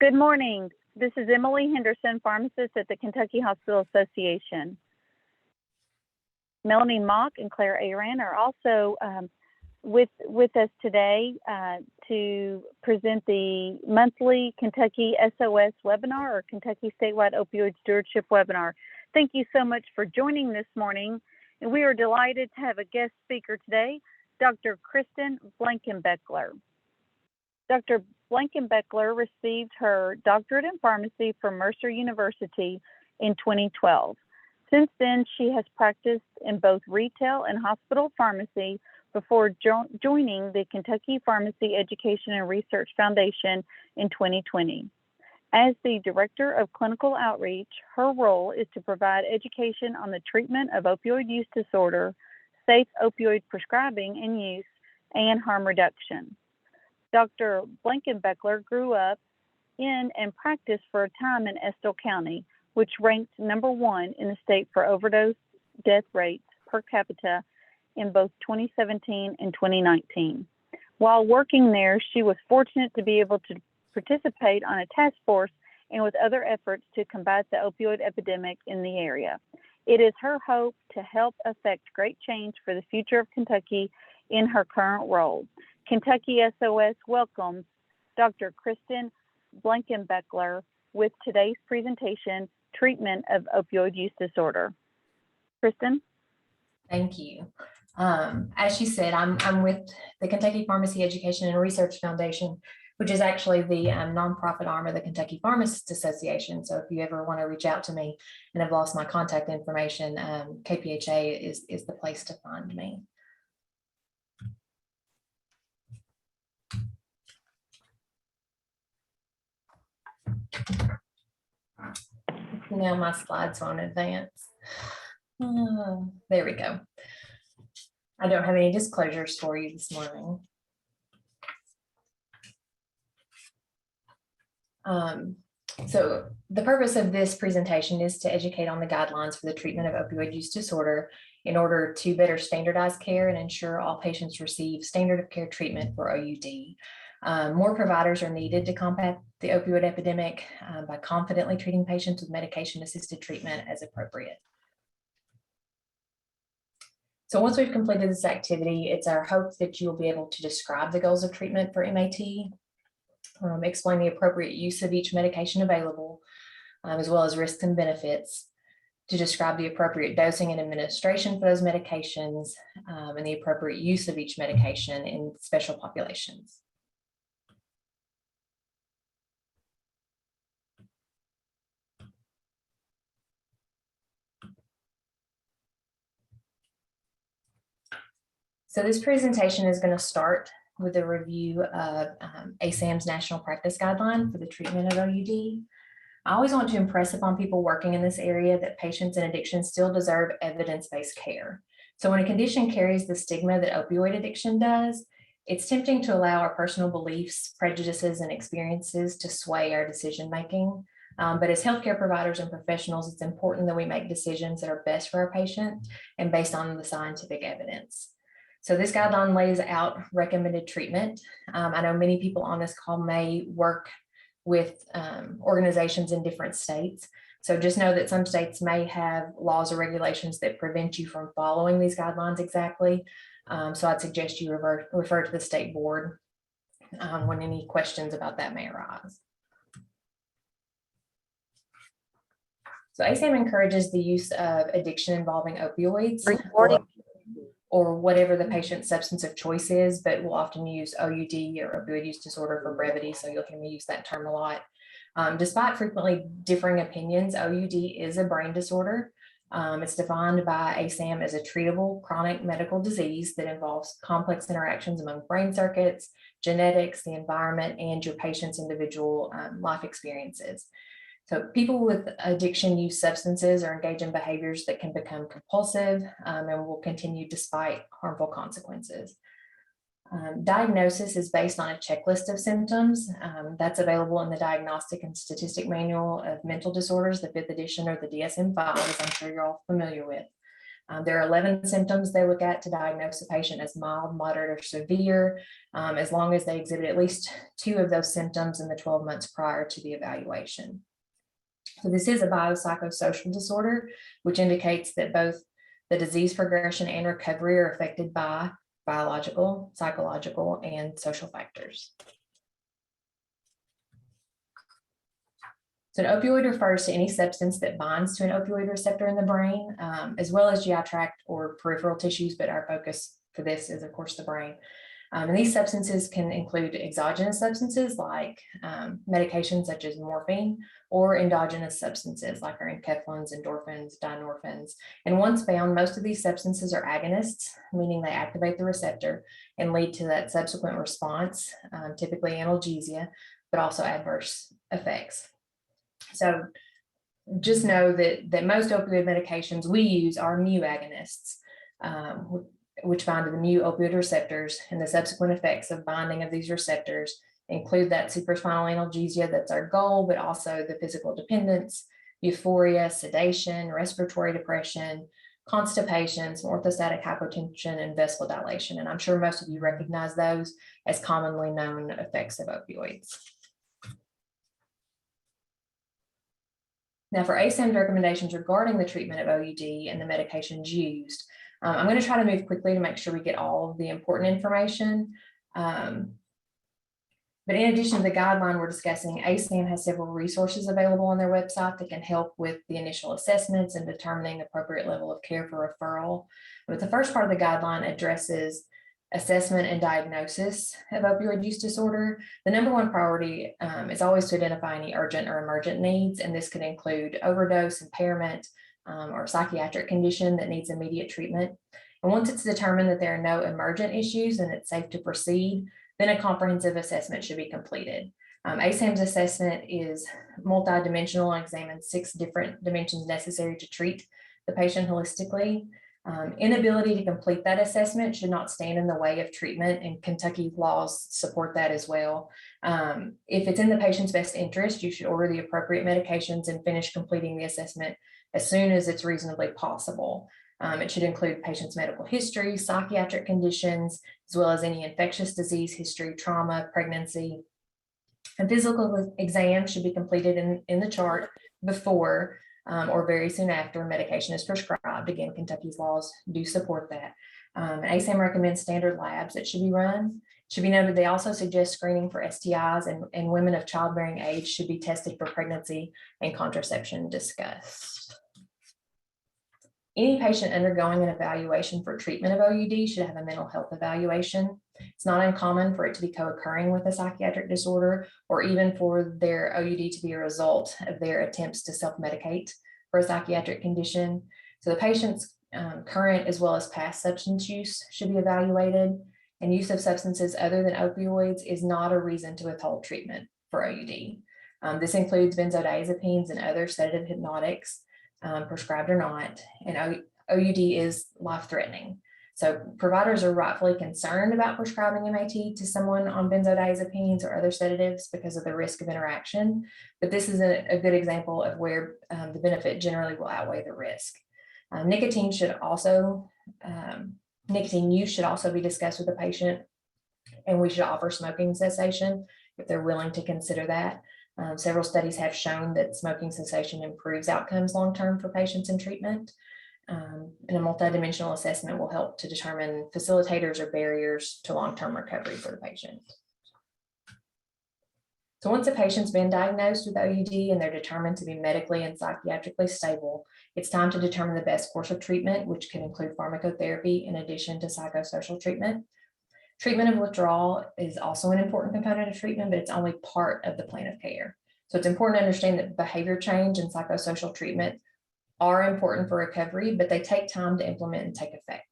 Good morning. This is Emily Henderson, pharmacist at the Kentucky Hospital Association. Melanie Mock and Claire Aran are also with us today to present the monthly Kentucky SOS webinar, or Kentucky Statewide Opioid Stewardship webinar. Thank you so much for joining this morning. And we are delighted to have a guest speaker today, Dr. Kristen Blankenbeckler. Dr. Blankenbeckler received her doctorate in pharmacy from Mercer University in 2012. Since then, she has practiced in both retail and hospital pharmacy before joining the Kentucky Pharmacy Education and Research Foundation in 2020. As the Director of Clinical Outreach, her role is to provide education on the treatment of opioid use disorder, safe opioid prescribing and use, and harm reduction. Dr. Blankenbeckler grew up in and practiced for a time in Estill County, which ranked #1 in the state for overdose death rates per capita in both 2017 and 2019. While working there, she was fortunate to be able to participate on a task force and with other efforts to combat the opioid epidemic in the area. It is her hope to help affect great change for the future of Kentucky in her current role. Kentucky SOS welcomes Dr. Kristen Blankenbeckler with today's presentation, Treatment of Opioid Use Disorder. Kristen? Thank you. As she said, I'm with the Kentucky Pharmacy Education and Research Foundation, which is actually the nonprofit arm of the Kentucky Pharmacists Association. So if you ever want to reach out to me and have lost my contact information, KPHA is the place to find me. Now my slides won't advance. There we go. I don't have any disclosures for you this morning. So the purpose of this presentation is to educate on the guidelines for the treatment of opioid use disorder in order to better standardize care and ensure all patients receive standard of care treatment for OUD. More providers are needed to combat the opioid epidemic by confidently treating patients with medication-assisted treatment as appropriate. So once we've completed this activity, it's our hope that you'll be able to describe the goals of treatment for MAT, explain the appropriate use of each medication available, as well as risks and benefits, to describe the appropriate dosing and administration for those medications, and the appropriate use of each medication in special populations. So this presentation is going to start with a review of ASAM's National Practice Guideline for the treatment of OUD. I always want to impress upon people working in this area that patients in addiction still deserve evidence-based care. So when a condition carries the stigma that opioid addiction does, it's tempting to allow our personal beliefs, prejudices, and experiences to sway our decision-making. But as healthcare providers and professionals, it's important that we make decisions that are best for our patient and based on the scientific evidence. So this guideline lays out recommended treatment. I know many people on this call may work with organizations in different states. So just know that some states may have laws or regulations that prevent you from following these guidelines exactly. So I'd suggest you refer to the state board when any questions about that may arise. So ASAM encourages the use of addiction involving opioids or whatever the patient's substance of choice is, but we'll often use OUD or opioid use disorder for brevity, so you'll hear me use that term a lot. Despite frequently differing opinions, OUD is a brain disorder. It's defined by ASAM as a treatable chronic medical disease that involves complex interactions among brain circuits, genetics, the environment, and your patient's individual life experiences. So people with addiction use substances or engage in behaviors that can become compulsive and will continue despite harmful consequences. Diagnosis is based on a checklist of symptoms that's available in the Diagnostic and Statistic Manual of Mental Disorders, the 5th edition, or the DSM-5, as I'm sure you're all familiar with. There are 11 symptoms they look at to diagnose a patient as mild, moderate, or severe, as long as they exhibit at least 2 of those symptoms in the 12 months prior to the evaluation. So this is a biopsychosocial disorder, which indicates that both the disease progression and recovery are affected by biological, psychological, and social factors. So an opioid refers to any substance that binds to an opioid receptor in the brain, as well as GI tract or peripheral tissues, but our focus for this is, of course, the brain. And these substances can include exogenous substances like medications such as morphine, or endogenous substances like our enkephalins, endorphins, dynorphins. And once bound, most of these substances are agonists, meaning they activate the receptor and lead to that subsequent response, typically analgesia, but also adverse effects. So just know that most opioid medications we use are mu agonists, which bind to the mu opioid receptors, and the subsequent effects of binding of these receptors include that supraspinal analgesia that's our goal, but also the physical dependence, euphoria, sedation, respiratory depression, constipation, some orthostatic hypotension, and vasodilation. And I'm sure most of you recognize those as commonly known effects of opioids. Now, for ASAM's recommendations regarding the treatment of OUD and the medications used, I'm going to try to move quickly to make sure we get all of the important information. But in addition to the guideline we're discussing, ASAM has several resources available on their website that can help with the initial assessments and determining the appropriate level of care for referral. But the first part of the guideline addresses assessment and diagnosis of opioid use disorder. The number one priority is always to identify any urgent or emergent needs, and this could include overdose, impairment, or psychiatric condition that needs immediate treatment. And once it's determined that there are no emergent issues and it's safe to proceed, then a comprehensive assessment should be completed. ASAM's assessment is multidimensional and examines 6 different dimensions necessary to treat the patient holistically. Inability to complete that assessment should not stand in the way of treatment, and Kentucky laws support that as well. If it's in the patient's best interest, you should order the appropriate medications and finish completing the assessment as soon as it's reasonably possible. It should include patient's medical history, psychiatric conditions, as well as any infectious disease history, trauma, pregnancy. A physical exam should be completed in the chart before or very soon after medication is prescribed. Again, Kentucky's laws do support that. ASAM recommends standard labs that should be run. It should be noted they also suggest screening for STIs, and women of childbearing age should be tested for pregnancy and contraception discussed. Any patient undergoing an evaluation for treatment of OUD should have a mental health evaluation. It's not uncommon for it to be co-occurring with a psychiatric disorder, or even for their OUD to be a result of their attempts to self-medicate for a psychiatric condition. So the patient's current as well as past substance use should be evaluated, and use of substances other than opioids is not a reason to withhold treatment for OUD. This includes benzodiazepines and other sedative hypnotics, prescribed or not, and OUD is life-threatening. So providers are rightfully concerned about prescribing MAT to someone on benzodiazepines or other sedatives because of the risk of interaction, but this is a good example of where the benefit generally will outweigh the risk. Nicotine use should also be discussed with the patient, and we should offer smoking cessation if they're willing to consider that. Several studies have shown that smoking cessation improves outcomes long-term for patients in treatment. And a multidimensional assessment will help to determine facilitators or barriers to long-term recovery for the patient. So once a patient's been diagnosed with OUD and they're determined to be medically and psychiatrically stable, it's time to determine the best course of treatment, which can include pharmacotherapy in addition to psychosocial treatment. Treatment of withdrawal is also an important component of treatment, but it's only part of the plan of care. So it's important to understand that behavior change and psychosocial treatment are important for recovery, but they take time to implement and take effect.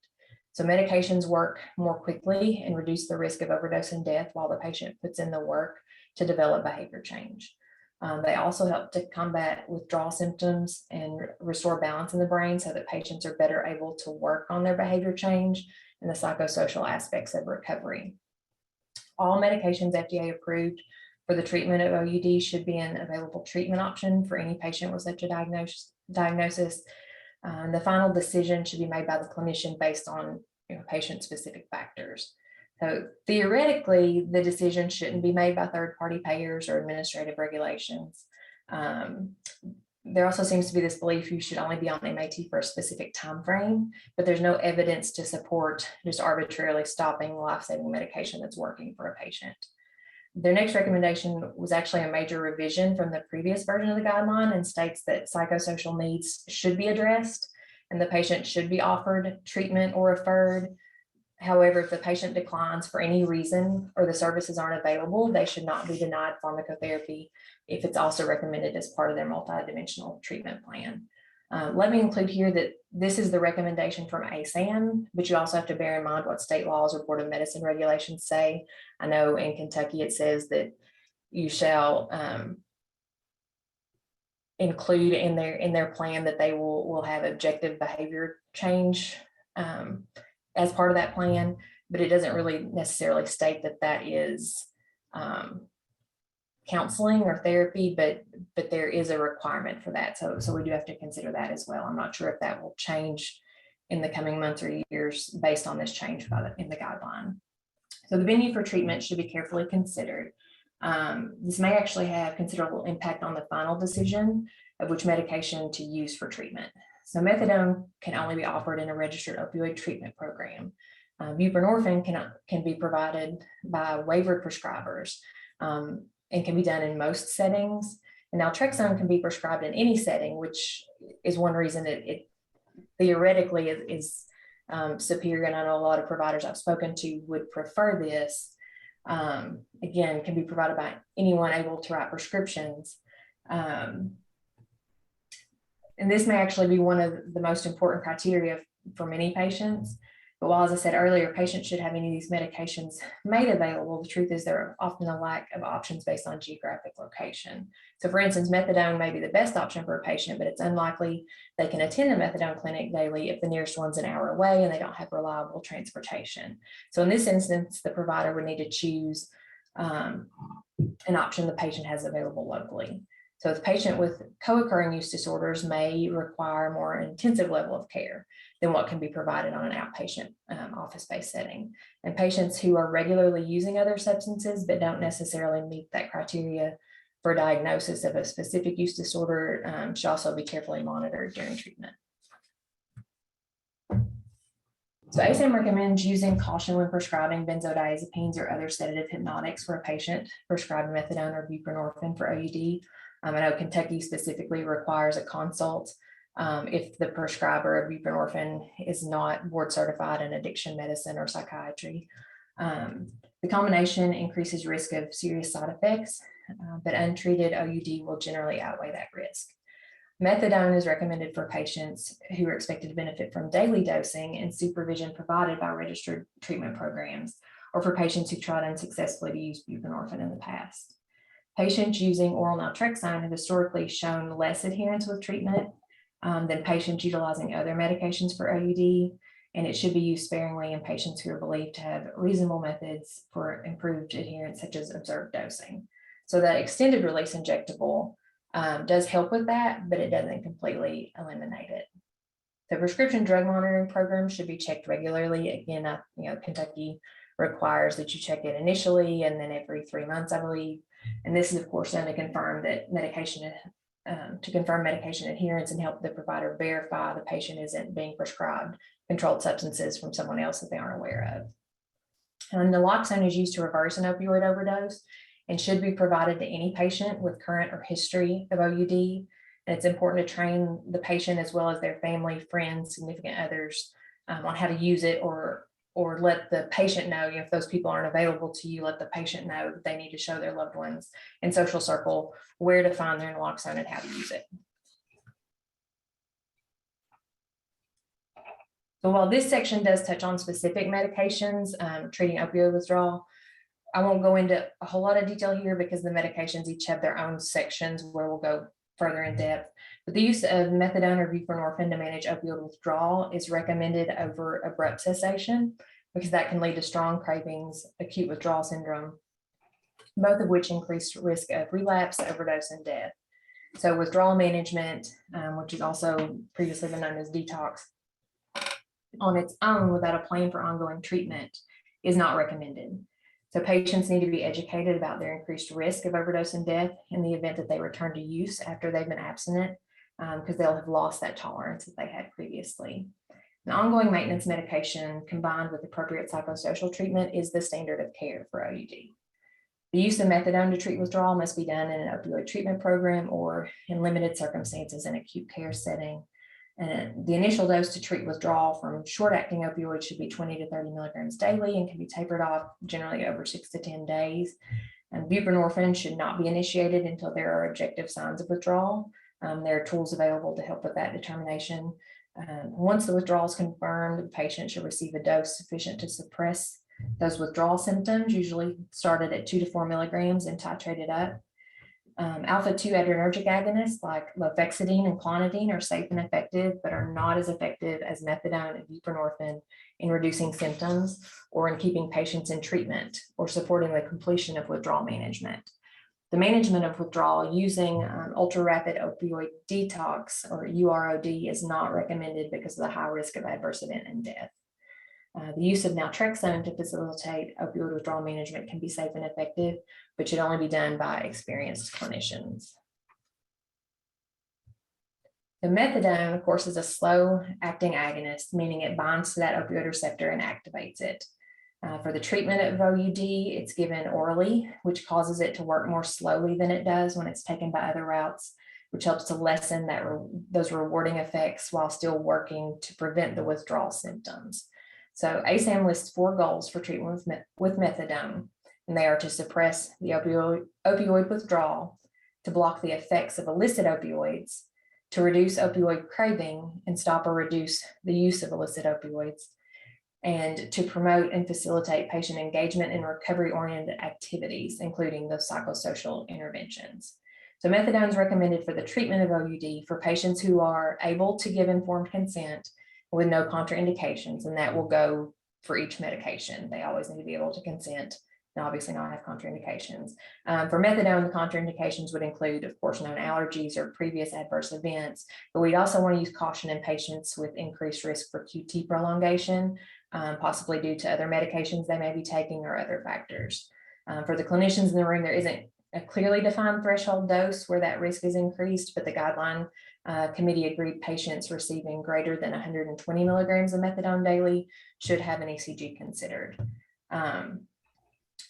So medications work more quickly and reduce the risk of overdose and death while the patient puts in the work to develop behavior change. They also help to combat withdrawal symptoms and restore balance in the brain so that patients are better able to work on their behavior change and the psychosocial aspects of recovery. All medications FDA approved for the treatment of OUD should be an available treatment option for any patient with such a diagnosis. The final decision should be made by the clinician based on patient-specific factors. So theoretically, the decision shouldn't be made by third-party payers or administrative regulations. There also seems to be this belief you should only be on MAT for a specific time frame, but there's no evidence to support just arbitrarily stopping life-saving medication that's working for a patient. Their next recommendation was actually a major revision from the previous version of the guideline and states that psychosocial needs should be addressed and the patient should be offered treatment or referred. However, if the patient declines for any reason or the services aren't available, they should not be denied pharmacotherapy if it's also recommended as part of their multidimensional treatment plan. Let me include here that this is the recommendation from ASAM, but you also have to bear in mind what state laws or Board of Medicine regulations say. I know in Kentucky it says that you shall include in their plan that they will have objective behavior change as part of that plan, but it doesn't really necessarily state that that is counseling or therapy, but there is a requirement for that. So we do have to consider that as well. I'm not sure if that will change in the coming months or years based on this change in the guideline. So the venue for treatment should be carefully considered. This may actually have considerable impact on the final decision of which medication to use for treatment. So methadone can only be offered in a registered opioid treatment program. Buprenorphine can be provided by waivered prescribers and can be done in most settings. And naltrexone can be prescribed in any setting, which is one reason it theoretically is superior. And I know a lot of providers I've spoken to would prefer this. Again, can be provided by anyone able to write prescriptions. And this may actually be one of the most important criteria for many patients. But while, as I said earlier, patients should have any of these medications made available, the truth is there are often a lack of options based on geographic location. So for instance, methadone may be the best option for a patient, but it's unlikely they can attend a methadone clinic daily if the nearest one's an hour away and they don't have reliable transportation. So in this instance, the provider would need to choose an option the patient has available locally. So the patient with co-occurring use disorders may require a more intensive level of care than what can be provided on an outpatient office-based setting. And patients who are regularly using other substances but don't necessarily meet that criteria for diagnosis of a specific use disorder should also be carefully monitored during treatment. So ASAM recommends using caution when prescribing benzodiazepines or other sedative hypnotics for a patient prescribed methadone or buprenorphine for OUD. I know Kentucky specifically requires a consult if the prescriber of buprenorphine is not board certified in addiction medicine or psychiatry. The combination increases risk of serious side effects, but untreated OUD will generally outweigh that risk. Methadone is recommended for patients who are expected to benefit from daily dosing and supervision provided by registered treatment programs, or for patients who tried unsuccessfully to use buprenorphine in the past. Patients using oral naltrexone have historically shown less adherence with treatment than patients utilizing other medications for OUD, and it should be used sparingly in patients who are believed to have reasonable methods for improved adherence, such as observed dosing. So that extended release injectable does help with that, but it doesn't completely eliminate it. The prescription drug monitoring program should be checked regularly. Again, Kentucky requires that you check it initially and then every 3 months, I believe. And this is, of course, done to confirm that medication adherence and help the provider verify the patient isn't being prescribed controlled substances from someone else that they aren't aware of. And naloxone is used to reverse an opioid overdose and should be provided to any patient with current or history of OUD. And it's important to train the patient as well as their family, friends, significant others on how to use it, or let the patient know, if those people aren't available to you, let the patient know that they need to show their loved ones and social circle where to find their naloxone and how to use it. So while this section does touch on specific medications treating opioid withdrawal, I won't go into a whole lot of detail here because the medications each have their own sections where we'll go further in depth. But the use of methadone or buprenorphine to manage opioid withdrawal is recommended over abrupt cessation because that can lead to strong cravings, acute withdrawal syndrome, both of which increase risk of relapse, overdose, and death. So withdrawal management, which is also previously been known as detox, on its own without a plan for ongoing treatment is not recommended. So patients need to be educated about their increased risk of overdose and death in the event that they return to use after they've been abstinent, because they'll have lost that tolerance that they had previously. An ongoing maintenance medication combined with appropriate psychosocial treatment is the standard of care for OUD. The use of methadone to treat withdrawal must be done in an opioid treatment program or in limited circumstances in acute care setting. And the initial dose to treat withdrawal from short-acting opioids should be 20 to 30 milligrams daily and can be tapered off generally over 6 to 10 days. And buprenorphine should not be initiated until there are objective signs of withdrawal. There are tools available to help with that determination. Once the withdrawal is confirmed, the patient should receive a dose sufficient to suppress those withdrawal symptoms, usually started at 2 to 4 milligrams and titrated up. Alpha-2 adrenergic agonists like lofexidine and clonidine are safe and effective, but are not as effective as methadone and buprenorphine in reducing symptoms or in keeping patients in treatment or supporting the completion of withdrawal management. The management of withdrawal using ultra-rapid opioid detox or UROD is not recommended because of the high risk of adverse event and death. The use of naltrexone to facilitate opioid withdrawal management can be safe and effective, but should only be done by experienced clinicians. The methadone, of course, is a slow-acting agonist, meaning it binds to that opioid receptor and activates it. For the treatment of OUD, it's given orally, which causes it to work more slowly than it does when it's taken by other routes, which helps to lessen those rewarding effects while still working to prevent the withdrawal symptoms. So ASAM lists 4 goals for treatment with methadone, and they are to suppress the opioid withdrawal, to block the effects of illicit opioids, to reduce opioid craving and stop or reduce the use of illicit opioids, and to promote and facilitate patient engagement in recovery-oriented activities, including those psychosocial interventions. So methadone is recommended for the treatment of OUD for patients who are able to give informed consent with no contraindications, and that will go for each medication. They always need to be able to consent and obviously not have contraindications. For methadone, the contraindications would include, of course, known allergies or previous adverse events, but we'd also want to use caution in patients with increased risk for QT prolongation, possibly due to other medications they may be taking or other factors. For the clinicians in the room, there isn't a clearly defined threshold dose where that risk is increased, but the guideline committee agreed patients receiving greater than 120 milligrams of methadone daily should have an ECG considered.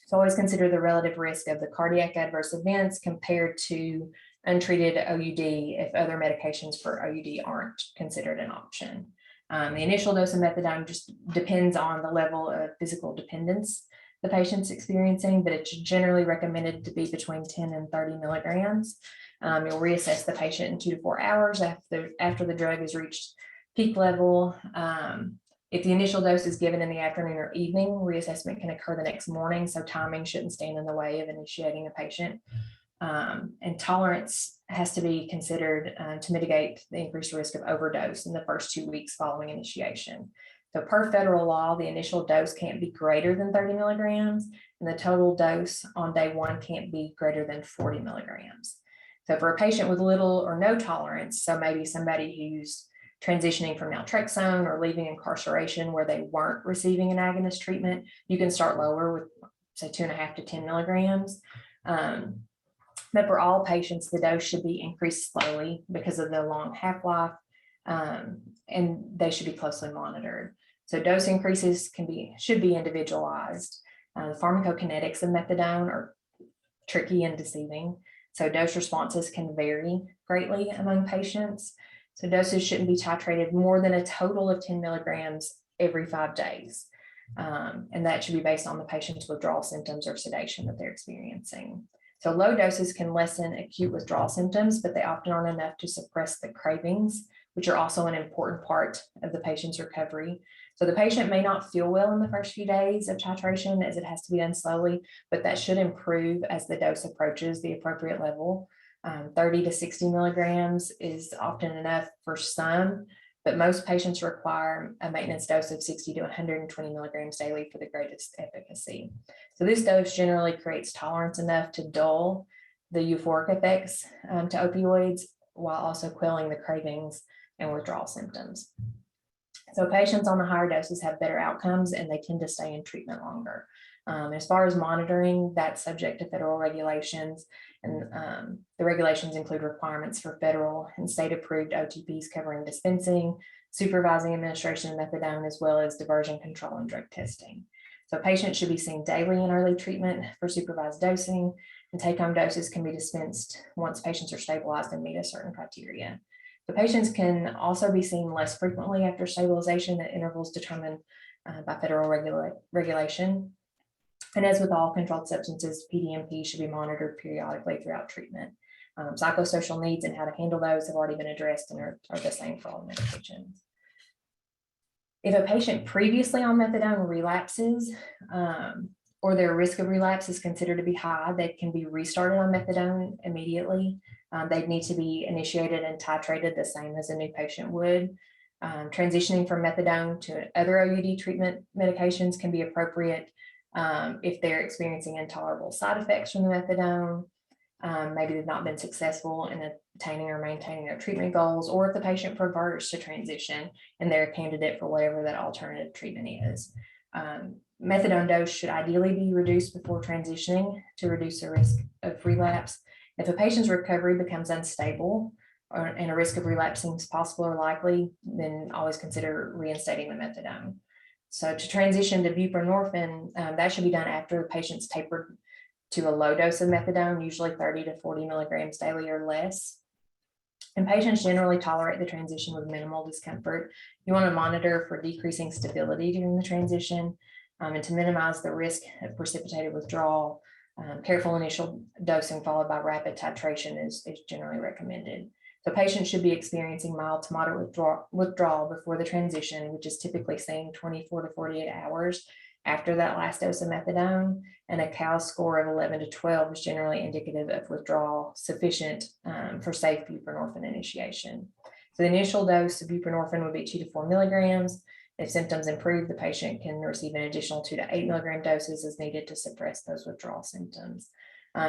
So always consider the relative risk of the cardiac adverse events compared to untreated OUD if other medications for OUD aren't considered an option. The initial dose of methadone just depends on the level of physical dependence the patient's experiencing, but it's generally recommended to be between 10 and 30 milligrams. You'll reassess the patient in 2 to 4 hours after the drug has reached peak level. If the initial dose is given in the afternoon or evening, reassessment can occur the next morning, so timing shouldn't stand in the way of initiating a patient. And tolerance has to be considered to mitigate the increased risk of overdose in the first 2 weeks following initiation. So per federal law, the initial dose can't be greater than 30 milligrams, and the total dose on day 1 can't be greater than 40 milligrams. So for a patient with little or no tolerance, so maybe somebody who's transitioning from Naltrexone or leaving incarceration where they weren't receiving an agonist treatment, you can start lower with, say, 2.5 to 10 milligrams. But for all patients, the dose should be increased slowly because of the long half-life, and they should be closely monitored. So dose increases should be individualized. The pharmacokinetics of methadone are tricky and deceiving. So dose responses can vary greatly among patients. So doses shouldn't be titrated more than a total of 10 milligrams every 5 days. And that should be based on the patient's withdrawal symptoms or sedation that they're experiencing. So low doses can lessen acute withdrawal symptoms, but they often aren't enough to suppress the cravings, which are also an important part of the patient's recovery. So the patient may not feel well in the first few days of titration, as it has to be done slowly, but that should improve as the dose approaches the appropriate level. 30 to 60 milligrams is often enough for some, but most patients require a maintenance dose of 60 to 120 milligrams daily for the greatest efficacy. So this dose generally creates tolerance enough to dull the euphoric effects to opioids, while also quelling the cravings and withdrawal symptoms. So patients on the higher doses have better outcomes and they tend to stay in treatment longer. As far as monitoring, that's subject to federal regulations, and the regulations include requirements for federal and state approved OTPs covering dispensing, supervising administration of methadone, as well as diversion control and drug testing. So patients should be seen daily in early treatment for supervised dosing, and take-home doses can be dispensed once patients are stabilized and meet a certain criteria. The patients can also be seen less frequently after stabilization at intervals determined by federal regulation. And as with all controlled substances, PDMP should be monitored periodically throughout treatment. Psychosocial needs and how to handle those have already been addressed and are the same for all medications. If a patient previously on methadone relapses, or their risk of relapse is considered to be high, they can be restarted on methadone immediately. They'd need to be initiated and titrated the same as a new patient would. Transitioning from methadone to other OUD treatment medications can be appropriate if they're experiencing intolerable side effects from the methadone, maybe they've not been successful in attaining or maintaining their treatment goals, or if the patient prefers to transition and they're a candidate for whatever that alternative treatment is. Methadone dose should ideally be reduced before transitioning to reduce the risk of relapse. If a patient's recovery becomes unstable and a risk of relapse seems possible or likely, then always consider reinstating the methadone. So to transition to buprenorphine, that should be done after the patient's tapered to a low dose of methadone, usually 30 to 40 milligrams daily or less. And patients generally tolerate the transition with minimal discomfort. You want to monitor for decreasing stability during the transition, and to minimize the risk of precipitated withdrawal. Careful initial dosing followed by rapid titration is generally recommended. So patients should be experiencing mild to moderate withdrawal before the transition, which is typically seen 24 to 48 hours after that last dose of methadone, and a CAL score of 11 to 12 is generally indicative of withdrawal sufficient for safe buprenorphine initiation. So the initial dose of buprenorphine would be 2 to 4 milligrams. If symptoms improve, the patient can receive an additional 2 to 8 milligram doses as needed to suppress those withdrawal symptoms.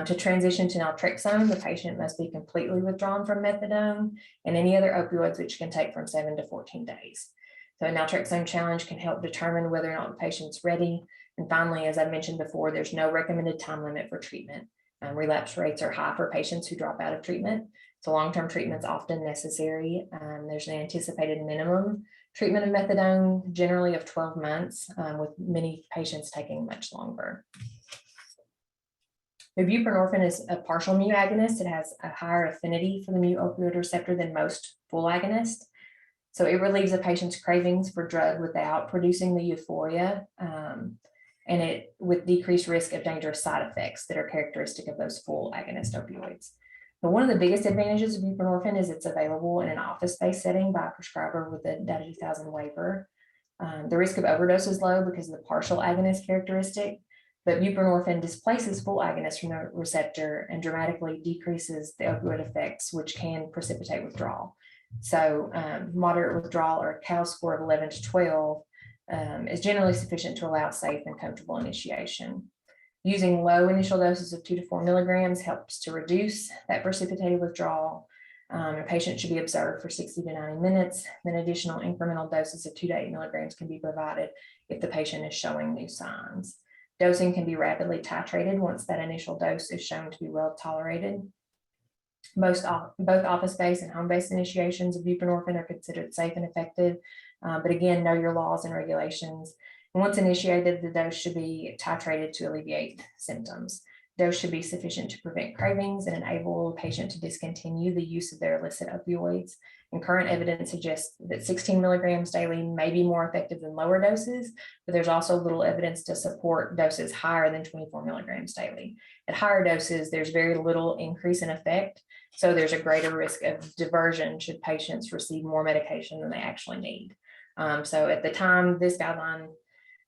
To transition to naltrexone, the patient must be completely withdrawn from methadone and any other opioids, which can take from 7 to 14 days. So a naltrexone challenge can help determine whether or not the patient's ready. And finally, as I mentioned before, there's no recommended time limit for treatment. Relapse rates are high for patients who drop out of treatment. So long-term treatment is often necessary. There's an anticipated minimum treatment of methadone, generally of 12 months, with many patients taking much longer. The buprenorphine is a partial mu agonist. It has a higher affinity for the mu opioid receptor than most full agonists. So it relieves a patient's cravings for drug without producing the euphoria, and it with decreased risk of dangerous side effects that are characteristic of those full agonist opioids. But one of the biggest advantages of buprenorphine is it's available in an office-based setting by a prescriber with a DATA 2000 waiver. The risk of overdose is low because of the partial agonist characteristic, but buprenorphine displaces full agonists from the receptor and dramatically decreases the opioid effects, which can precipitate withdrawal. So moderate withdrawal or a CAL score of 11 to 12 is generally sufficient to allow safe and comfortable initiation. Using low initial doses of 2 to 4 milligrams helps to reduce that precipitated withdrawal. A patient should be observed for 60 to 90 minutes. Then additional incremental doses of 2 to 8 milligrams can be provided if the patient is showing new signs. Dosing can be rapidly titrated once that initial dose is shown to be well tolerated. Both office-based and home-based initiations of buprenorphine are considered safe and effective, but again, know your laws and regulations. And once initiated, the dose should be titrated to alleviate symptoms. Dose should be sufficient to prevent cravings and enable the patient to discontinue the use of their illicit opioids. And current evidence suggests that 16 milligrams daily may be more effective than lower doses, but there's also little evidence to support doses higher than 24 milligrams daily. At higher doses, there's very little increase in effect, so there's a greater risk of diversion should patients receive more medication than they actually need. So at the time this guideline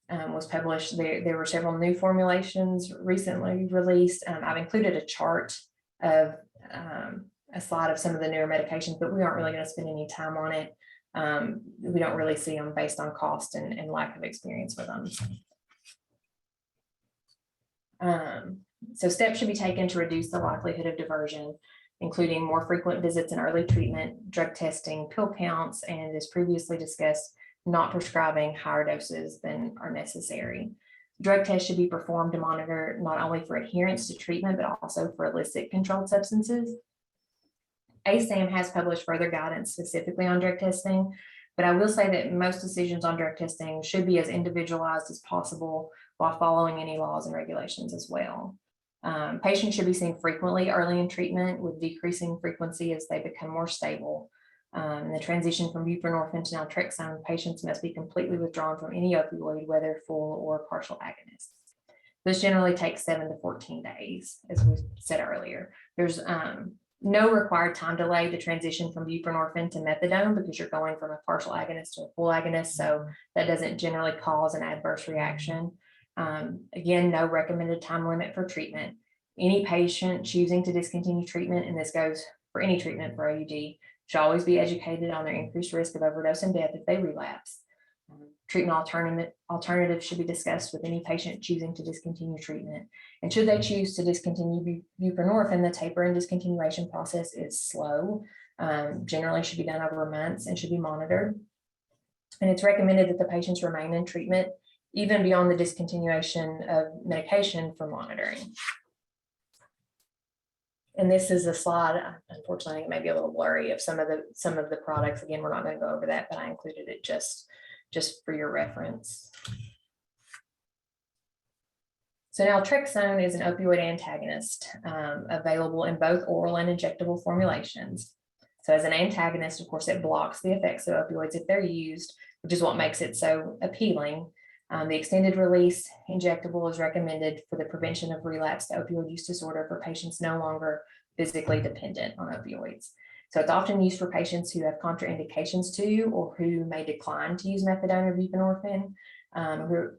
was published, there were several new formulations recently released. I've included a chart of a slide of some of the newer medications, but we aren't really going to spend any time on it. We don't really see them based on cost and lack of experience with them. So steps should be taken to reduce the likelihood of diversion, including more frequent visits in early treatment, drug testing, pill counts, and as previously discussed, not prescribing higher doses than are necessary. Drug tests should be performed to monitor not only for adherence to treatment, but also for illicit controlled substances. ASAM has published further guidance specifically on drug testing, but I will say that most decisions on drug testing should be as individualized as possible while following any laws and regulations as well. Patients should be seen frequently early in treatment with decreasing frequency as they become more stable. In the transition from buprenorphine to naltrexone, patients must be completely withdrawn from any opioid, whether full or partial agonists. This generally takes 7 to 14 days, as we said earlier. There's no required time delay to transition from buprenorphine to methadone because you're going from a partial agonist to a full agonist, so that doesn't generally cause an adverse reaction. Again, no recommended time limit for treatment. Any patient choosing to discontinue treatment, and this goes for any treatment for OUD, should always be educated on their increased risk of overdose and death if they relapse. Treatment alternatives should be discussed with any patient choosing to discontinue treatment. And should they choose to discontinue buprenorphine, the taper and discontinuation process is slow, generally should be done over months and should be monitored. And it's recommended that the patients remain in treatment even beyond the discontinuation of medication for monitoring. And this is a slide, unfortunately, it may be a little blurry of some of the products. Again, we're not going to go over that, but I included it just for your reference. So naltrexone is an opioid antagonist available in both oral and injectable formulations. So as an antagonist, of course, it blocks the effects of opioids if they're used, which is what makes it so appealing. The extended release injectable is recommended for the prevention of relapse to opioid use disorder for patients no longer physically dependent on opioids. So it's often used for patients who have contraindications to or who may decline to use methadone or buprenorphine,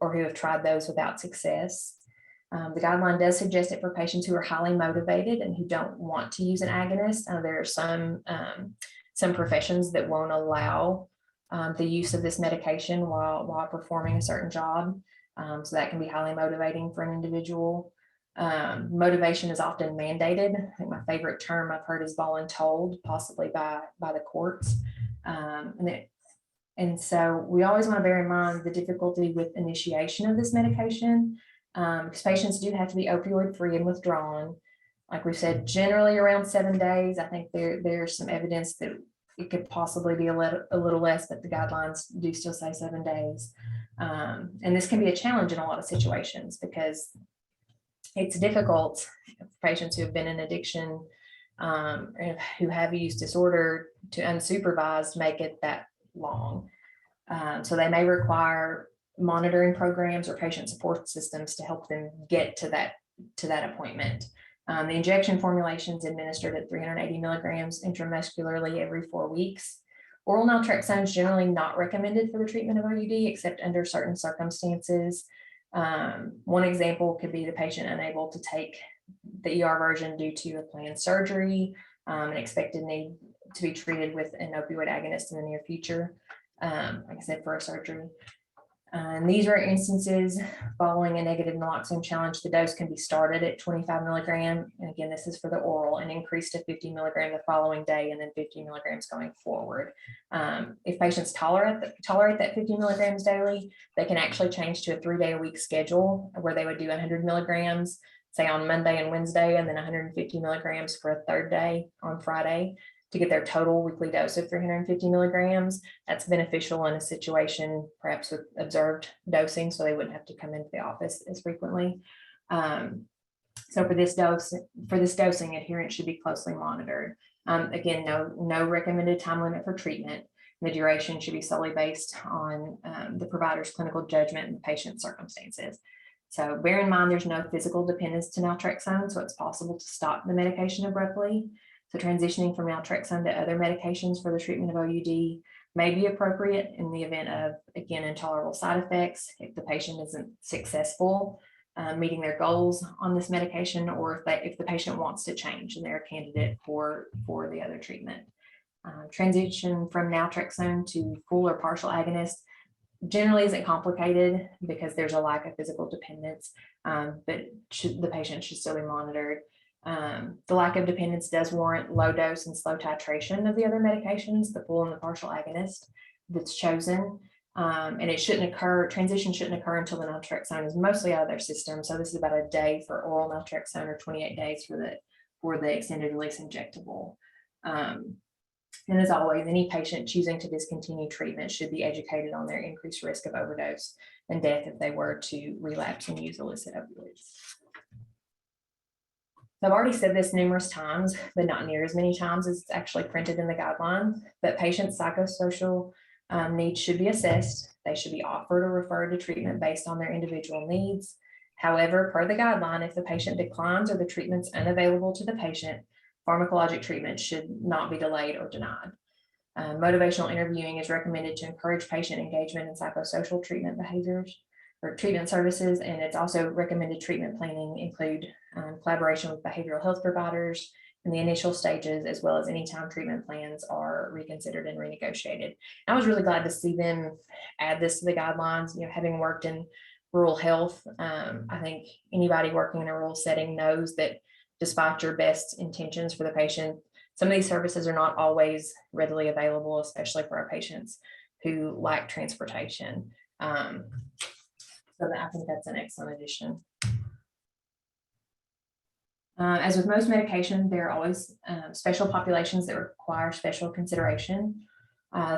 or who have tried those without success. The guideline does suggest it for patients who are highly motivated and who don't want to use an agonist. There are some professions that won't allow the use of this medication while performing a certain job. So that can be highly motivating for an individual. Motivation is often mandated. I think my favorite term I've heard is voluntold, possibly by the courts. And so we always want to bear in mind the difficulty with initiation of this medication, because patients do have to be opioid free and withdrawn. Like we said, generally around 7 days. I think there's some evidence that it could possibly be a little less, but the guidelines do still say 7 days. And this can be a challenge in a lot of situations because it's difficult for patients who have been in addiction, who have use disorder, to unsupervised make it that long. So they may require monitoring programs or patient support systems to help them get to that appointment. The injection formulation is administered at 380 milligrams intramuscularly every 4 weeks. Oral naltrexone is generally not recommended for the treatment of OUD except under certain circumstances. One example could be the patient unable to take the ER version due to a planned surgery, an expected need to be treated with an opioid agonist in the near future, like I said, for a surgery. And these are instances following a negative naloxone challenge. The dose can be started at 25 milligram. And again, this is for the oral, and increased to 50 milligram the following day, and then 50 milligrams going forward. If patients tolerate that 50 milligrams daily, they can actually change to a 3-day-a-week schedule where they would do 100 milligrams, say on Monday and Wednesday, and then 150 milligrams for a third day on Friday, to get their total weekly dose of 350 milligrams. That's beneficial in a situation perhaps with observed dosing, so they wouldn't have to come into the office as frequently. So for this dosing, adherence should be closely monitored. Again, no recommended time limit for treatment. The duration should be solely based on the provider's clinical judgment and patient circumstances. So bear in mind there's no physical dependence to naltrexone, so it's possible to stop the medication abruptly. So transitioning from naltrexone to other medications for the treatment of OUD may be appropriate in the event of, again, intolerable side effects, if the patient isn't successful meeting their goals on this medication, or if the patient wants to change and they're a candidate for the other treatment. Transition from naltrexone to full or partial agonist Generally isn't complicated because there's a lack of physical dependence, but the patient should still be monitored. The lack of dependence does warrant low dose and slow titration of the other medications, the full and the partial agonist that's chosen. And it shouldn't occur, transition shouldn't occur until the naltrexone is mostly out of their system. So this is about a day for oral naltrexone or 28 days for the extended release injectable. And as always, any patient choosing to discontinue treatment should be educated on their increased risk of overdose and death if they were to relapse and use illicit opioids. So I've already said this numerous times, but not near as many times as it's actually printed in the guidelines, but patients' psychosocial needs should be assessed. They should be offered or referred to treatment based on their individual needs. However, per the guideline, if the patient declines or the treatment's unavailable to the patient, pharmacologic treatment should not be delayed or denied. Motivational interviewing is recommended to encourage patient engagement in psychosocial treatment behaviors or treatment services, and it's also recommended treatment planning include collaboration with behavioral health providers in the initial stages, as well as anytime treatment plans are reconsidered and renegotiated. I was really glad to see them add this to the guidelines. You know, having worked in rural health, I think anybody working in a rural setting knows that despite your best intentions for the patient, some of these services are not always readily available, especially for our patients who lack transportation. So I think that's an excellent addition. As with most medication, there are always special populations that require special consideration.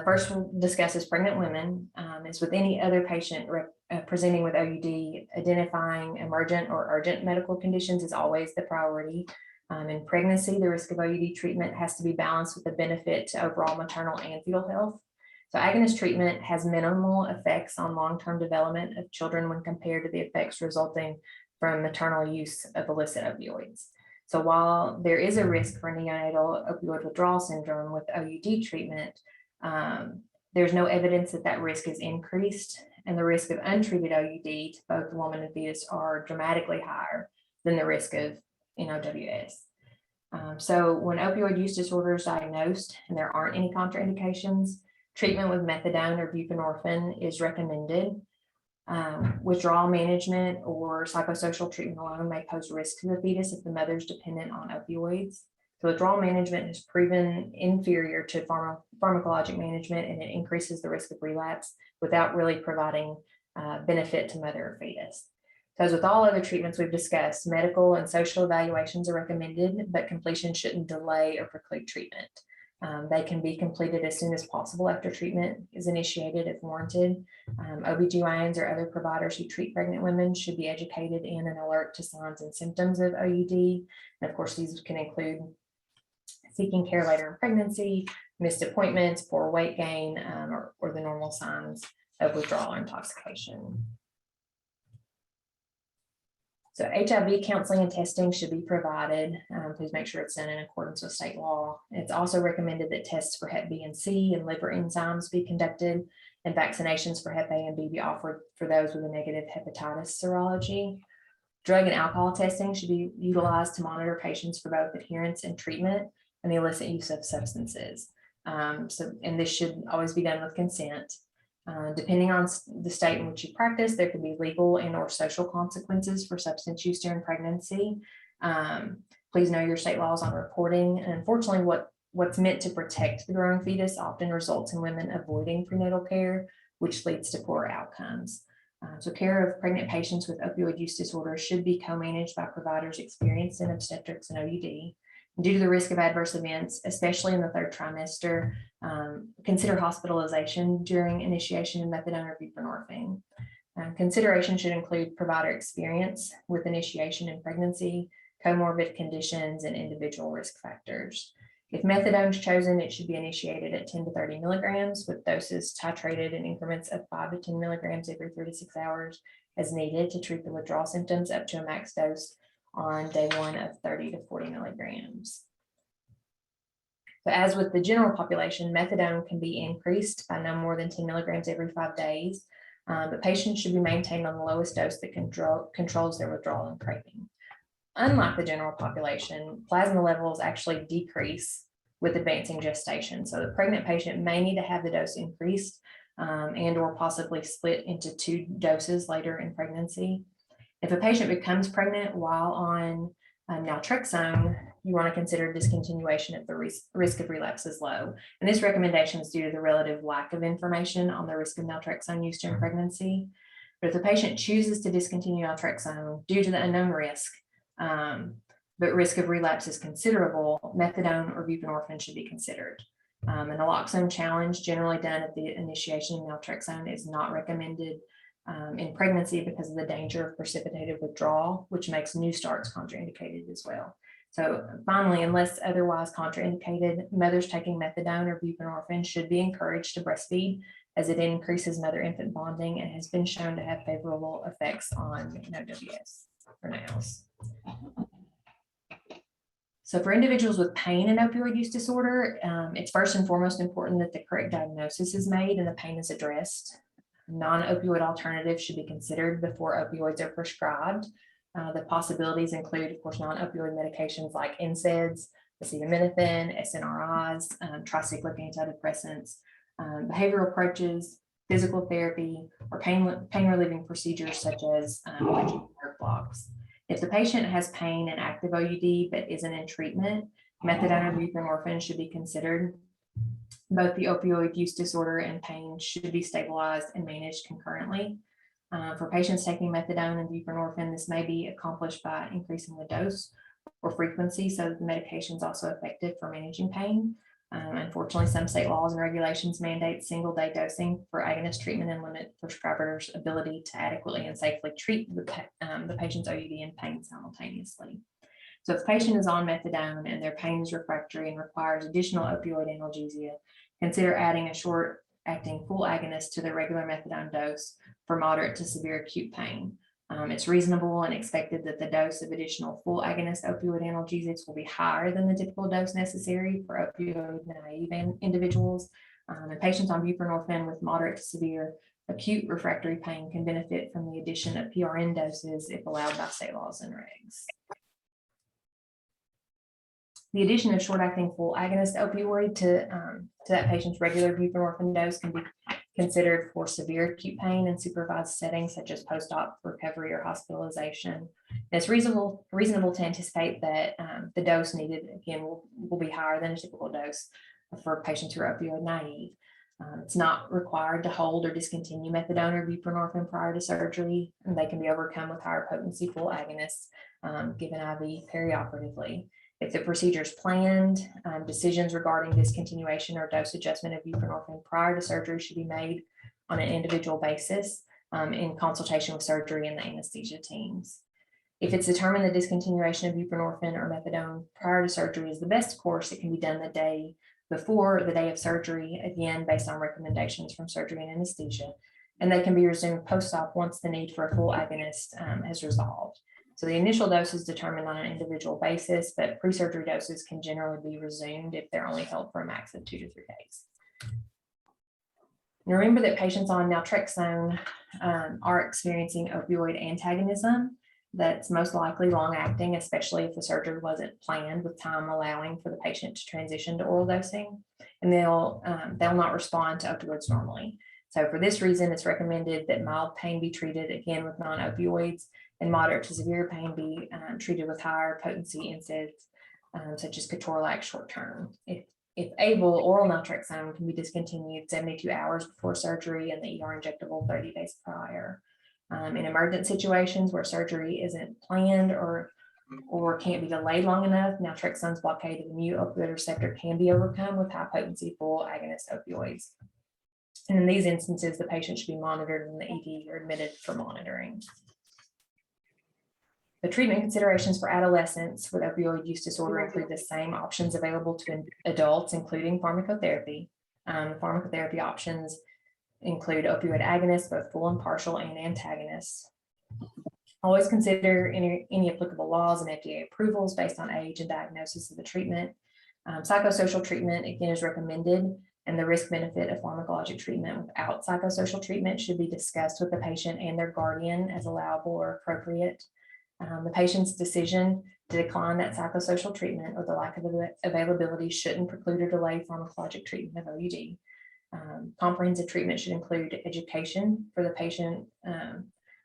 First, we'll discuss is pregnant women. As with any other patient presenting with OUD, identifying emergent or urgent medical conditions is always the priority. In pregnancy, the risk of OUD treatment has to be balanced with the benefit to overall maternal and fetal health. So agonist treatment has minimal effects on long-term development of children when compared to the effects resulting from maternal use of illicit opioids. So while there is a risk for neonatal opioid withdrawal syndrome with OUD treatment, there's no evidence that that risk is increased, and the risk of untreated OUD to both the woman and fetus are dramatically higher than the risk of NOWS. So when opioid use disorder is diagnosed and there aren't any contraindications, treatment with methadone or buprenorphine is recommended. Withdrawal management or psychosocial treatment alone may pose risk to the fetus if the mother is dependent on opioids. So withdrawal management has proven inferior to pharmacologic management, and it increases the risk of relapse without really providing benefit to mother or fetus. So as with all other treatments we've discussed, medical and social evaluations are recommended, but completion shouldn't delay or preclude treatment. They can be completed as soon as possible after treatment is initiated if warranted. OBGYNs or other providers who treat pregnant women should be educated in and alert to signs and symptoms of OUD. And of course, these can include seeking care later in pregnancy, missed appointments, poor weight gain, or the normal signs of withdrawal or intoxication. So HIV counseling and testing should be provided. Please make sure it's done in accordance with state law. It's also recommended that tests for Hep B and C and liver enzymes be conducted, and vaccinations for Hep A and B be offered for those with a negative hepatitis serology. Drug and alcohol testing should be utilized to monitor patients for both adherence and treatment and the illicit use of substances. And this should always be done with consent. Depending on the state in which you practice, there could be legal and or social consequences for substance use during pregnancy. Please know your state laws on reporting. And unfortunately, what's meant to protect the growing fetus often results in women avoiding prenatal care, which leads to poor outcomes. So care of pregnant patients with opioid use disorder should be co-managed by providers experienced in obstetrics and OUD. Due to the risk of adverse events, especially in the third trimester, consider hospitalization during initiation of methadone or buprenorphine. Consideration should include provider experience with initiation in pregnancy, comorbid conditions, and individual risk factors. If methadone is chosen, it should be initiated at 10 to 30 milligrams with doses titrated in increments of 5 to 10 milligrams every 3 to 6 hours as needed to treat the withdrawal symptoms up to a max dose on day 1 of 30 to 40 milligrams. So as with the general population, methadone can be increased by no more than 10 milligrams every 5 days, but patients should be maintained on the lowest dose that controls their withdrawal and craving. Unlike the general population, plasma levels actually decrease with advancing gestation. So the pregnant patient may need to have the dose increased and or possibly split into 2 doses later in pregnancy. If a patient becomes pregnant while on naltrexone, you want to consider discontinuation if the risk of relapse is low. And this recommendation is due to the relative lack of information on the risk of naltrexone use during pregnancy. But if the patient chooses to discontinue naltrexone due to the unknown risk, but risk of relapse is considerable, methadone or buprenorphine should be considered. A naloxone challenge generally done at the initiation of naltrexone is not recommended in pregnancy because of the danger of precipitated withdrawal, which makes new starts contraindicated as well. So finally, unless otherwise contraindicated, mothers taking methadone or buprenorphine should be encouraged to breastfeed, as it increases mother-infant bonding and has been shown to have favorable effects on OWS for NOWS. So for individuals with pain and opioid use disorder, it's first and foremost important that the correct diagnosis is made and the pain is addressed. Non-opioid alternatives should be considered before opioids are prescribed. The possibilities include, of course, non-opioid medications like NSAIDs, acetaminophen, SNRIs, tricyclic antidepressants, behavioral approaches, physical therapy, or pain relieving procedures such as nerve blocks. If the patient has pain and active OUD but isn't in treatment, methadone or buprenorphine should be considered. Both the opioid use disorder and pain should be stabilized and managed concurrently. For patients taking methadone and buprenorphine, this may be accomplished by increasing the dose or frequency so that the medication is also effective for managing pain. Unfortunately, some state laws and regulations mandate single-day dosing for agonist treatment and limit prescribers' ability to adequately and safely treat the patient's OUD and pain simultaneously. So if the patient is on methadone and their pain is refractory and requires additional opioid analgesia, consider adding a short-acting full agonist to the regular methadone dose for moderate to severe acute pain. It's reasonable and expected that the dose of additional full agonist opioid analgesics will be higher than the typical dose necessary for opioid naive individuals. And patients on buprenorphine with moderate to severe acute refractory pain can benefit from the addition of PRN doses if allowed by state laws and regs. The addition of short-acting full agonist opioid to that patient's regular buprenorphine dose can be considered for severe acute pain in supervised settings such as post-op recovery or hospitalization. And it's reasonable to anticipate that the dose needed, again, will be higher than a typical dose for patients who are opioid naive. It's not required to hold or discontinue methadone or buprenorphine prior to surgery, and they can be overcome with higher potency full agonists given IV perioperatively. If the procedure is planned, decisions regarding discontinuation or dose adjustment of buprenorphine prior to surgery should be made on an individual basis in consultation with surgery and the anesthesia teams. If it's determined that discontinuation of buprenorphine or methadone prior to surgery is the best course, it can be done the day before the day of surgery, again, based on recommendations from surgery and anesthesia, and they can be resumed post-op once the need for a full agonist has resolved. So the initial dose is determined on an individual basis, but pre-surgery doses can generally be resumed if they're only held for a max of 2 to 3 days. And remember that patients on naltrexone are experiencing opioid antagonism that's most likely long-acting, especially if the surgery wasn't planned with time allowing for the patient to transition to oral dosing, and they'll not respond to opioids normally. So for this reason, it's recommended that mild pain be treated again with non-opioids, and moderate to severe pain be treated with higher potency NSAIDs, such as ketorolac short-term. If able, oral naltrexone can be discontinued 72 hours before surgery and the ER injectable 30 days prior. In emergent situations where surgery isn't planned or can't be delayed long enough, naltrexone's blockade of the mu opioid receptor can be overcome with high potency full agonist opioids. And in these instances, the patient should be monitored in the ED or admitted for monitoring. The treatment considerations for adolescents with opioid use disorder include the same options available to adults, including pharmacotherapy. Pharmacotherapy options include opioid agonists, both full and partial, and antagonists. Always consider any applicable laws and FDA approvals based on age and diagnosis of the treatment. Psychosocial treatment, again, is recommended, and the risk benefit of pharmacologic treatment without psychosocial treatment should be discussed with the patient and their guardian as allowable or appropriate. The patient's decision to decline that psychosocial treatment or the lack of availability shouldn't preclude or delay pharmacologic treatment of OUD. Comprehensive treatment should include education for the patient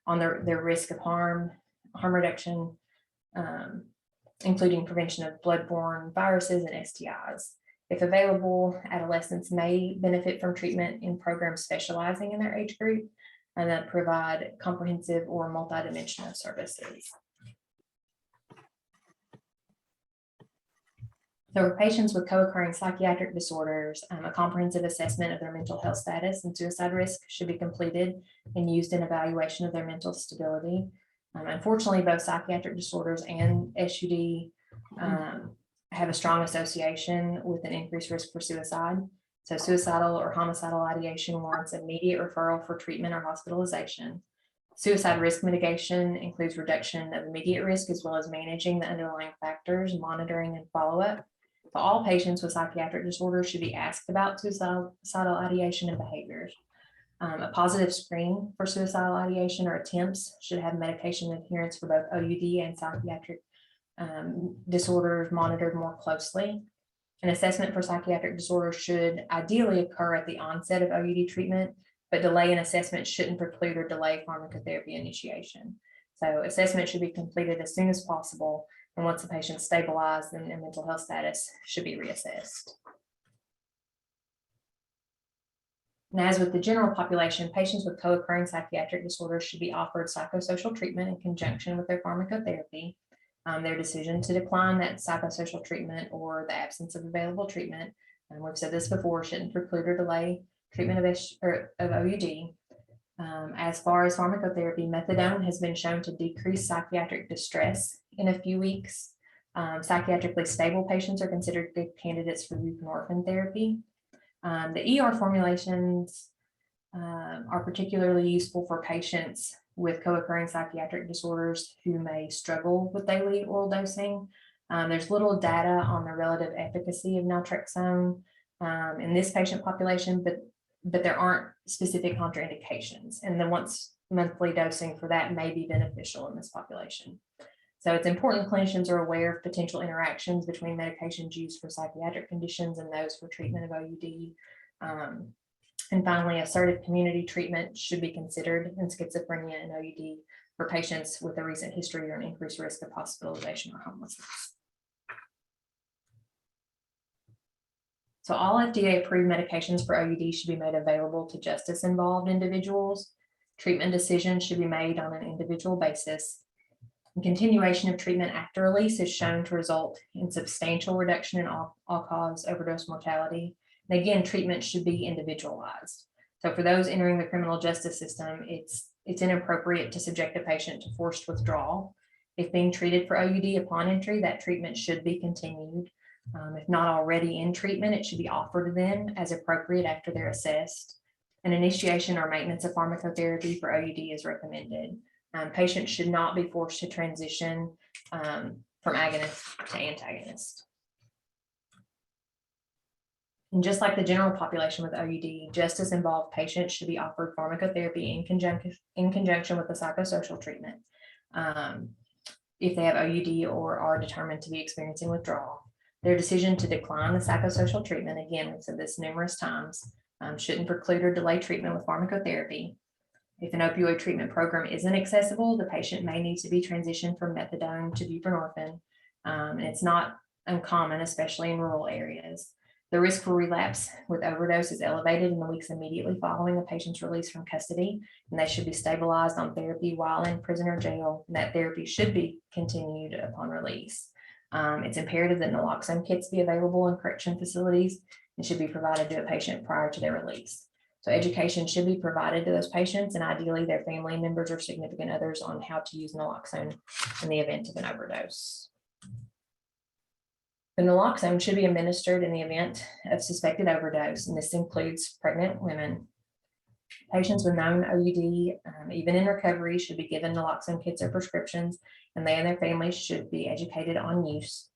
on their risk of harm reduction, including prevention of bloodborne viruses and STIs. If available, adolescents may benefit from treatment in programs specializing in their age group and that provide comprehensive or multidimensional services. So for patients with co-occurring psychiatric disorders, a comprehensive assessment of their mental health status and suicide risk should be completed and used in evaluation of their mental stability. Unfortunately, both psychiatric disorders and SUD have a strong association with an increased risk for suicide. So suicidal or homicidal ideation warrants immediate referral for treatment or hospitalization. Suicide risk mitigation includes reduction of immediate risk as well as managing the underlying factors, monitoring, and follow-up. So all patients with psychiatric disorders should be asked about suicidal ideation and behaviors. A positive screen for suicidal ideation or attempts should have medication adherence for both OUD and psychiatric disorders monitored more closely. An assessment for psychiatric disorders should ideally occur at the onset of OUD treatment, but delay in assessment shouldn't preclude or delay pharmacotherapy initiation. So assessment should be completed as soon as possible, and once the patient stabilized, then their mental health status should be reassessed. And as with the general population, patients with co-occurring psychiatric disorders should be offered psychosocial treatment in conjunction with their pharmacotherapy. Their decision to decline that psychosocial treatment or the absence of available treatment, and we've said this before, shouldn't preclude or delay treatment of OUD. As far as pharmacotherapy, methadone has been shown to decrease psychiatric distress in a few weeks. Psychiatrically stable patients are considered good candidates for buprenorphine therapy. The ER formulations are particularly useful for patients with co-occurring psychiatric disorders who may struggle with daily oral dosing. There's little data on the relative efficacy of naltrexone in this patient population, but there aren't specific contraindications, and the once monthly dosing for that may be beneficial in this population. So it's important clinicians are aware of potential interactions between medications used for psychiatric conditions and those for treatment of OUD. And finally, assertive community treatment should be considered in schizophrenia and OUD for patients with a recent history or an increased risk of hospitalization or homelessness. So all FDA-approved medications for OUD should be made available to justice-involved individuals. Treatment decisions should be made on an individual basis. And continuation of treatment after release is shown to result in substantial reduction in all-cause overdose mortality. And again, treatment should be individualized. So for those entering the criminal justice system, it's inappropriate to subject a patient to forced withdrawal. If being treated for OUD upon entry, that treatment should be continued. If not already in treatment, it should be offered to them as appropriate after they're assessed. An initiation or maintenance of pharmacotherapy for OUD is recommended. Patients should not be forced to transition from agonist to antagonist. And just like the general population with OUD, justice-involved patients should be offered pharmacotherapy in conjunction with the psychosocial treatment if they have OUD or are determined to be experiencing withdrawal. Their decision to decline the psychosocial treatment, again, we've said this numerous times, shouldn't preclude or delay treatment with pharmacotherapy. If an opioid treatment program isn't accessible, the patient may need to be transitioned from methadone to buprenorphine. And it's not uncommon, especially in rural areas. The risk for relapse with overdose is elevated in the weeks immediately following a patient's release from custody, and they should be stabilized on therapy while in prison or jail. And that therapy should be continued upon release. It's imperative that Naloxone kits be available in correction facilities and should be provided to a patient prior to their release. So education should be provided to those patients and ideally their family members or significant others on how to use Naloxone in the event of an overdose. The Naloxone should be administered in the event of suspected overdose, and this includes pregnant women. Patients with known OUD, even in recovery, should be given Naloxone kits or prescriptions, and they and their families should be educated on use.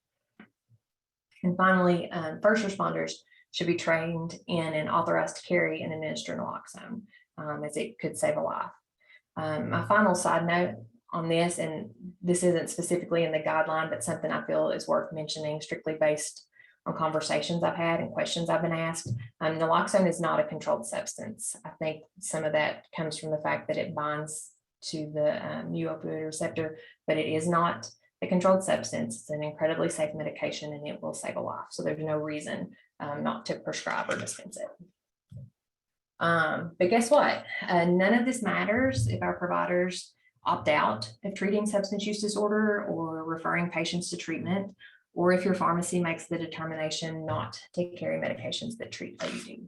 And finally, first responders should be trained in and authorized to carry and administer Naloxone, as it could save a life. My final side note on this, and this isn't specifically in the guideline, but something I feel is worth mentioning strictly based on conversations I've had and questions I've been asked. Naloxone is not a controlled substance. I think some of that comes from the fact that it binds to the mu opioid receptor, but it is not a controlled substance. It's an incredibly safe medication and it will save a life. So there's no reason not to prescribe or dispense it. But guess what? None of this matters if our providers opt out of treating substance use disorder or referring patients to treatment, or if your pharmacy makes the determination not to carry medications that treat OUD.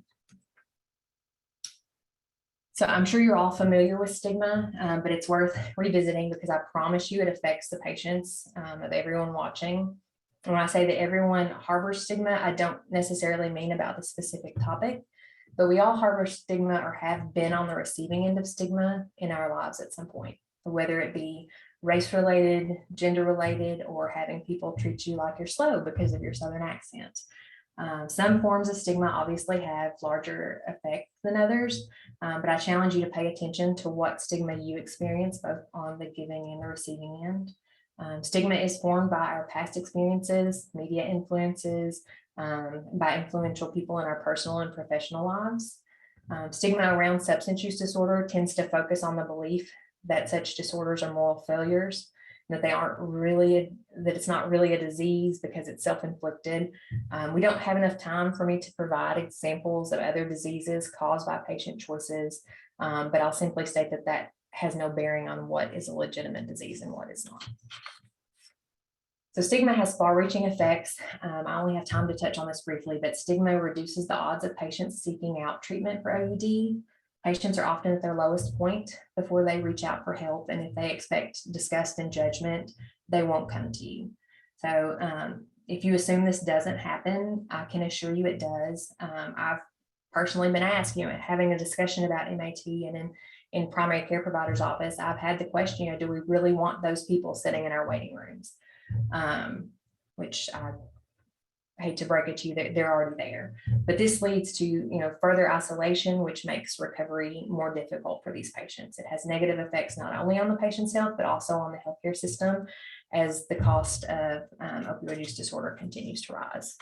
So I'm sure you're all familiar with stigma, but it's worth revisiting because I promise you it affects the patients of everyone watching. And when I say that everyone harbors stigma, I don't necessarily mean about the specific topic, but we all harbor stigma or have been on the receiving end of stigma in our lives at some point, whether it be race-related, gender-related, or having people treat you like you're slow because of your Southern accent. Some forms of stigma obviously have larger effect than others, but I challenge you to pay attention to what stigma you experience both on the giving and the receiving end. Stigma is formed by our past experiences, media influences, by influential people in our personal and professional lives. Stigma around substance use disorder tends to focus on the belief that such disorders are moral failures, that they aren't really, that it's not really a disease because it's self-inflicted. We don't have enough time for me to provide examples of other diseases caused by patient choices, but I'll simply state that that has no bearing on what is a legitimate disease and what is not. So stigma has far-reaching effects. I only have time to touch on this briefly, but stigma reduces the odds of patients seeking out treatment for OUD. Patients are often at their lowest point before they reach out for help, and if they expect disgust and judgment, they won't come to you. So if you assume this doesn't happen, I can assure you it does. I've personally been asked, having a discussion about MAT, and in primary care provider's office, I've had the question, do we really want those people sitting in our waiting rooms? Which I hate to break it to you, they're already there. But this leads to further isolation, which makes recovery more difficult for these patients. It has negative effects not only on the patient's health, but also on the healthcare system as the cost of opioid use disorder continues to rise.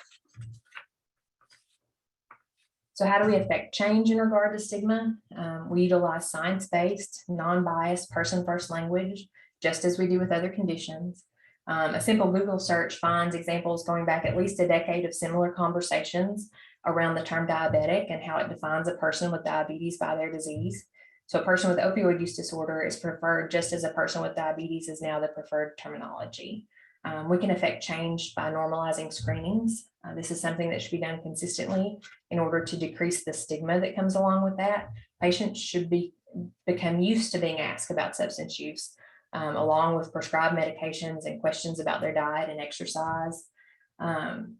So how do we affect change in regard to stigma? We utilize science-based, non-biased, person-first language, just as we do with other conditions. A simple Google search finds examples going back at least a decade of similar conversations around the term diabetic and how it defines a person with diabetes by their disease. So a person with opioid use disorder is preferred just as a person with diabetes is now the preferred terminology. We can affect change by normalizing screenings. This is something that should be done consistently in order to decrease the stigma that comes along with that. Patients should become used to being asked about substance use, along with prescribed medications and questions about their diet and exercise.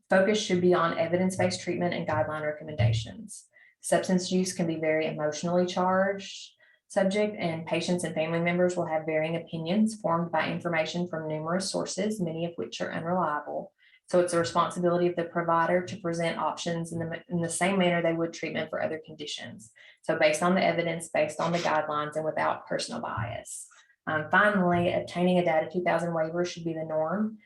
Focus should be on evidence-based treatment and guideline recommendations. Substance use can be very emotionally charged subject, and patients and family members will have varying opinions formed by information from numerous sources, many of which are unreliable. So it's the responsibility of the provider to present options in the same manner they would treatment for other conditions. So based on the evidence, based on the guidelines, and without personal bias. Finally, obtaining a DATA 2000 waiver should be the norm.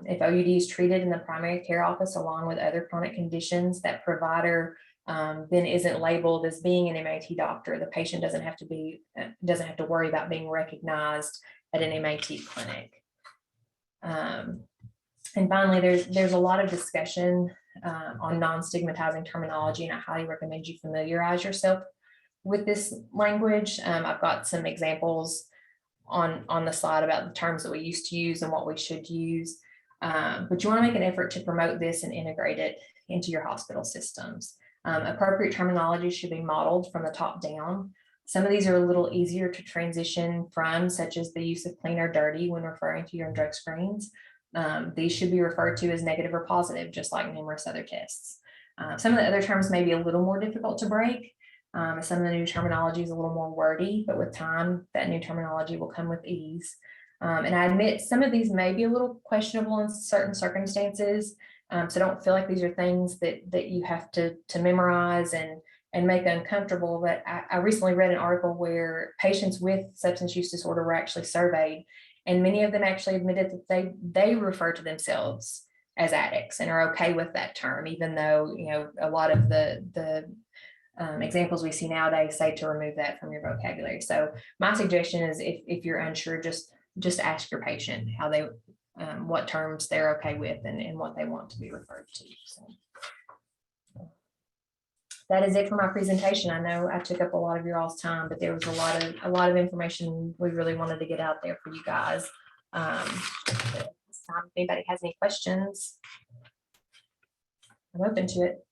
If OUD is treated in the primary care office along with other chronic conditions, that provider then isn't labeled as being an MAT doctor. The patient doesn't have to worry about being recognized at an MAT clinic. And finally, there's a lot of discussion on non-stigmatizing terminology, and I highly recommend you familiarize yourself with this language. I've got some examples on the slide about the terms that we used to use and what we should use. But you want to make an effort to promote this and integrate it into your hospital systems. Appropriate terminology should be modeled from the top down. Some of these are a little easier to transition from, such as the use of clean or dirty when referring to urine drug screens. These should be referred to as negative or positive, just like numerous other tests. Some of the other terms may be a little more difficult to break. Some of the new terminology is a little more wordy, but with time, that new terminology will come with ease. And I admit some of these may be a little questionable in certain circumstances. So don't feel like these are things that you have to memorize and make uncomfortable. But I recently read an article where patients with substance use disorder were actually surveyed, and many of them actually admitted that they refer to themselves as addicts and are okay with that term, even though, you know, a lot of the examples we see nowadays say to remove that from your vocabulary. So my suggestion is if you're unsure, just ask your patient how they, what terms they're okay with and what they want to be referred to. So that is it for my presentation. I know I took up a lot of your all's time, but there was a lot of information we really wanted to get out there for you guys. This time, if anybody has any questions, I'm open to it.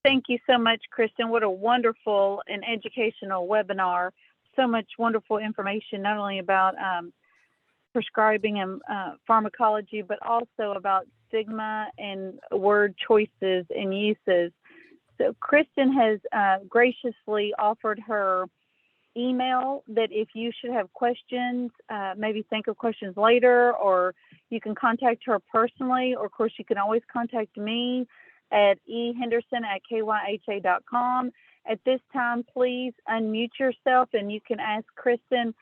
Thank you so much, Kristen. What a wonderful and educational webinar. So much wonderful information, not only about prescribing and pharmacology, but also about stigma and word choices and uses. So Kristen has graciously offered her email that if you should have questions, maybe think of questions later, or you can contact her personally, or of course you can always contact me at ehenderson@kyha.com. At this time, please unmute yourself and you can ask Kristen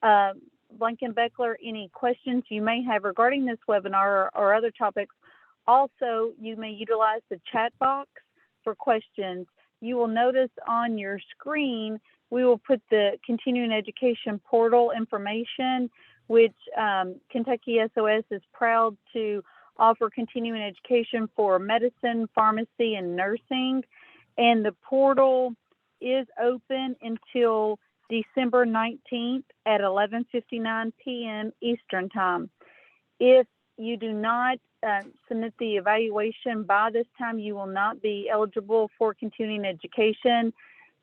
Blankenbeckler any questions you may have regarding this webinar or other topics. Also, you may utilize the chat box for questions. You will notice on your screen, we will put the continuing education portal information, which Kentucky SOS is proud to offer continuing education for medicine, pharmacy, and nursing. And the portal is open until December 19th at 11:59 p.m. Eastern Time. If you do not submit the evaluation by this time, you will not be eligible for continuing education.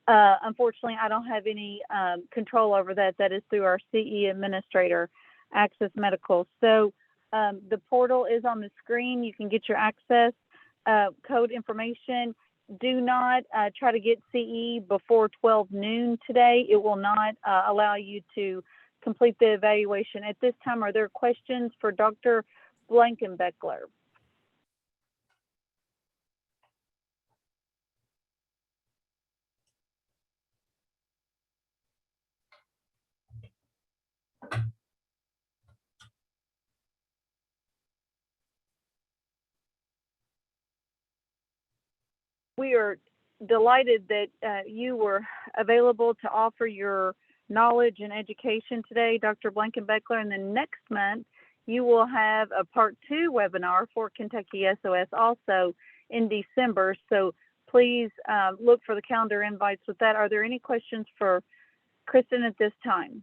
Unfortunately, I don't have any control over that. That is through our CE administrator, Access Medical. So the portal is on the screen. You can get your access code information. Do not try to get CE before 12 noon today. It will not allow you to complete the evaluation. At this time, are there questions for Dr. Blankenbeckler? We are delighted that you were available to offer your knowledge and education today, Dr. Blankenbeckler. And then next month, you will have a part 2 webinar for Kentucky SOS also in December. So please look for the calendar invites with that. Are there any questions for Kristen at this time?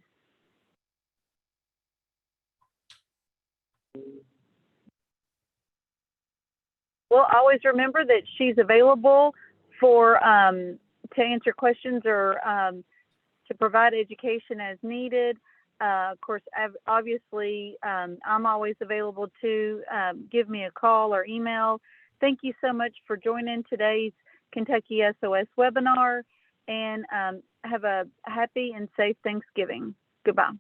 Well, always remember that she's available for to answer questions or to provide education as needed. Of course, obviously, I'm always available to give me a call or email. Thank you so much for joining today's Kentucky SOS webinar, and have a happy and safe Thanksgiving. Goodbye.